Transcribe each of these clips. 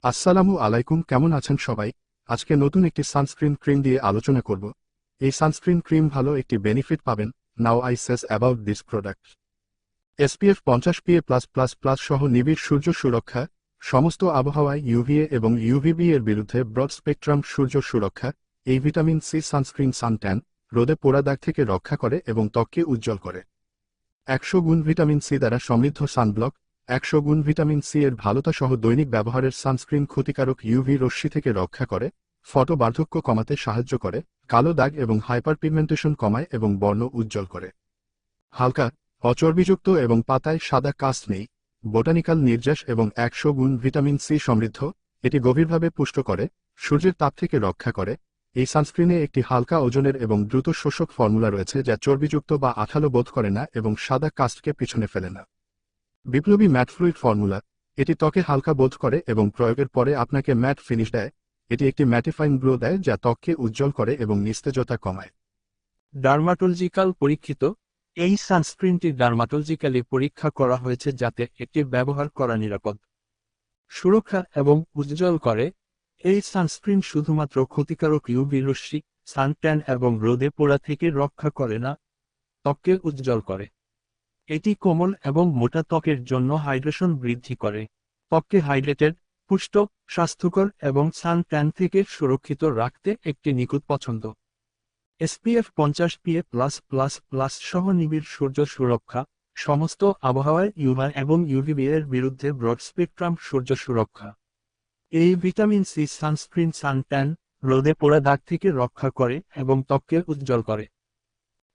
আসসালামু আলাইকুম, কেমন আছেন সবাই? আজকে নতুন একটি সানস্ক্রিন ক্রিম দিয়ে আলোচনা করব। এই সানস্ক্রিন ক্রিম ভালো একটি বেনিফিট পাবেন। Now I says about this product. SPF 50 PA+++ সহ নিবিড় সূর্য সুরক্ষা, সমস্ত আবহাওয়ায় UVA এবং UVB এর বিরুদ্ধে ব্রড স্পেকট্রাম সূর্য সুরক্ষা। এই ভিটামিন সি সানস্ক্রিন সানট্যান, রোদে পোড়া দাগ থেকে রক্ষা করে এবং ত্বককে উজ্জ্বল করে। 100 গুণ ভিটামিন সি দ্বারা সমৃদ্ধ সানব্লক। 100 গুণ ভিটামিন সি এর ভালোতা সহ দৈনিক ব্যবহারের সানস্ক্রিন ক্ষতিকারক ইউভি রশ্মি থেকে রক্ষা করে, ফটো বার্ধক্য কমাতে সাহায্য করে, কালো দাগ এবং হাইপার পিগমেন্টেশন কমায় এবং বর্ণ উজ্জ্বল করে। হালকা, অচর্বিযুক্ত এবং পাতায় সাদা কাস্ট নেই। বোটানিক্যাল নির্যাস এবং 100 গুণ ভিটামিন সি সমৃদ্ধ। এটি গভীরভাবে পুষ্ট করে, সূর্যের তাপ থেকে রক্ষা করে। এই সানস্ক্রিনে একটি হালকা ওজনের এবং দ্রুত শোষক ফর্মুলা রয়েছে যা চর্বিযুক্ত বা আঠালো বোধ করে না এবং সাদা কাস্টকে পিছনে ফেলে না। বিপ্লবী ম্যাট ফ্লুইড ফর্মুলা। এটি ত্বকে হালকা বোধ করে এবং প্রয়োগের পরে আপনাকে ম্যাট ফিনিশ দেয়। এটি একটি ম্যাটিফাইং গ্লো দেয় যা ত্বককে উজ্জ্বল করে এবং নিস্তেজতা কমায়। ডার্মাটোলজিক্যাল পরীক্ষিত। এই সানস্ক্রিনটি ডার্মাটোলজিক্যালি পরীক্ষা করা হয়েছে যাতে এটি ব্যবহার করা নিরাপদ, সুরক্ষা এবং উজ্জ্বল করে। এই সানস্ক্রিন শুধুমাত্র ক্ষতিকারক ইউভি রশ্মি, সানট্যান এবং রোদে পোড়া থেকে রক্ষা করে না, ত্বককে উজ্জ্বল করে। এটি কোমল এবং মোটা ত্বকের জন্য হাইড্রেশন বৃদ্ধি করে, ত্বককে হাইড্রেটেড, পুষ্ট, স্বাস্থ্যকর এবং সানট্যান থেকে সুরক্ষিত রাখতে একটি নিখুঁত পছন্দ। SPF 50 PA+++ সহ নিবিড় সূর্য সুরক্ষা, সমস্ত আবহাওয়ায় ইউভা এবং ইউভিবি এর বিরুদ্ধে ব্রড স্পেকট্রাম সূর্য সুরক্ষা। এই ভিটামিন সি সানস্ক্রিন সানট্যান, রোদে পোড়া দাগ থেকে রক্ষা করে এবং ত্বককে উজ্জ্বল করে।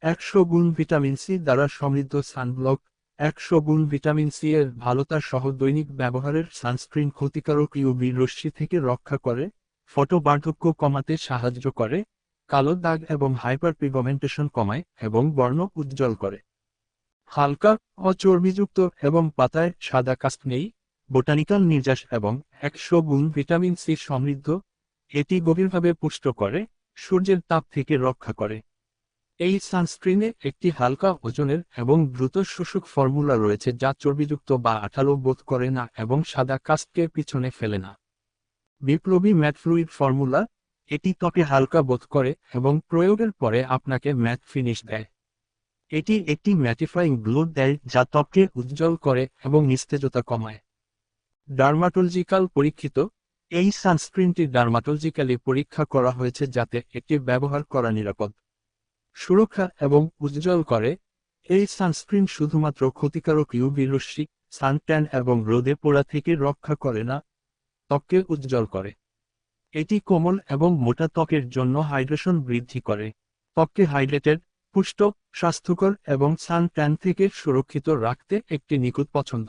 100 গুণ ভিটামিন সি দ্বারা সমৃদ্ধ সানব্লক। 100 গুণ ভিটামিন সি এর ভালোতা সহ দৈনিক ব্যবহারের সানস্ক্রিন ক্ষতিকারক ইউভি রশ্মি থেকে রক্ষা করে, ফটো বার্ধক্য কমাতে সাহায্য করে, কালো দাগ এবং হাইপার পিগমেন্টেশন কমায় এবং বর্ণ উজ্জ্বল করে। হালকা, অচর্বিযুক্ত এবং পাতায় সাদা কাস্ট নেই। বোটানিক্যাল নির্যাস এবং 100 গুণ ভিটামিন সি সমৃদ্ধ। এটি গভীরভাবে পুষ্ট করে, সূর্যের তাপ থেকে রক্ষা করে। এই সানস্ক্রিনে একটি হালকা ওজনের এবং দ্রুত শোষক ফর্মুলা রয়েছে যা চর্বিযুক্ত বা আঠালো বোধ করে না এবং সাদা কাস্টকে পিছনে ফেলে না। বিপ্লবী ম্যাট ফ্লুইড ফর্মুলা। এটি ত্বকে হালকা বোধ করে এবং প্রয়োগের পরে আপনাকে ম্যাট ফিনিশ দেয়। এটি একটি ম্যাটিফাইং গ্লো দেয় যা ত্বককে উজ্জ্বল করে এবং নিস্তেজতা কমায়। ডার্মাটোলজিক্যাল পরীক্ষিত। এই সানস্ক্রিনটি ডার্মাটোলজিক্যালি পরীক্ষা করা হয়েছে যাতে এটি ব্যবহার করা নিরাপদ, সুরক্ষা এবং উজ্জ্বল করে। এই সানস্ক্রিন শুধুমাত্র ক্ষতিকারক ইউভি রশ্মি, সানট্যান এবং রোদে পোড়া থেকে রক্ষা করে না, ত্বককে উজ্জ্বল করে। এটি কোমল এবং মোটা ত্বকের জন্য হাইড্রেশন বৃদ্ধি করে, ত্বককে হাইড্রেটেড, পুষ্ট, স্বাস্থ্যকর এবং সানট্যান থেকে সুরক্ষিত রাখতে একটি নিখুঁত পছন্দ।